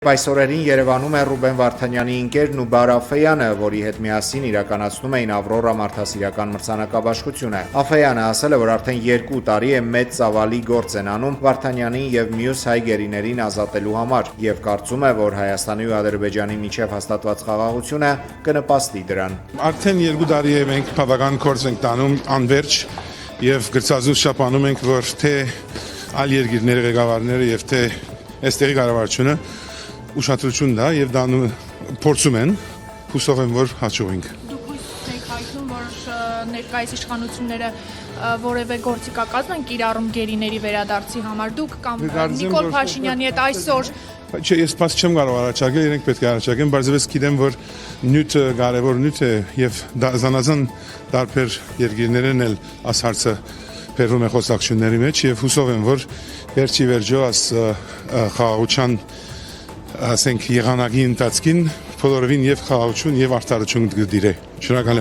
Այս օրերին Երևանում է Ռուբեն Վարդանյանի ընկերն ու Բար Աֆեյանը, որի հետ միասին իրականացնում էին Ավրորա մարդասիրական մրցանակաբաշխությունը։ Աֆեյանը ասել է, որ արդեն 2 տարի է մեծ ծավալի գործ են անում Վարդանյանին եւ մյուս հայ գերիներին ազատելու համար եւ կարծում է, որ Հայաստանի ու Ադրբեջանի միջև հաստատված խաղաղությունը կնպաստի դրան։ Արդեն 2 տարի է մենք բավական գործ ենք տանում անverջ եւ գրծազուր շապանում ենք, որ թե այլ երկրների ղեկավարները եւ թե այստեղի կառավարությունը ուշադրություն դա եւ դա փորձում են, հուսով եմ, որ հաջողենք։ Դուք հույս եք հայտնում, որ ներկայիս իշխանությունները որևէ գործիքակազմ են կիրառում գերիների վերադարձի համար։ Դուք կամ Նիկոլ Փաշինյանի հետ այսօր Չէ, ես պաս չեմ կարող առաջարկել, իրենք պետք է առաջարկեն, բայց գիտեմ, որ նյութը կարևոր նյութ է եւ զանազան տարբեր երկրներն էլ այս հարցը բերում է խոսակցությունների մեջ եւ հուսով եմ, որ վերջի վերջո այս խաղաղության ասենք եղանակի ընթացքին բոլորովին եւ խաղաղություն եւ արդարություն կդիրե։ Շնորհակալ եմ։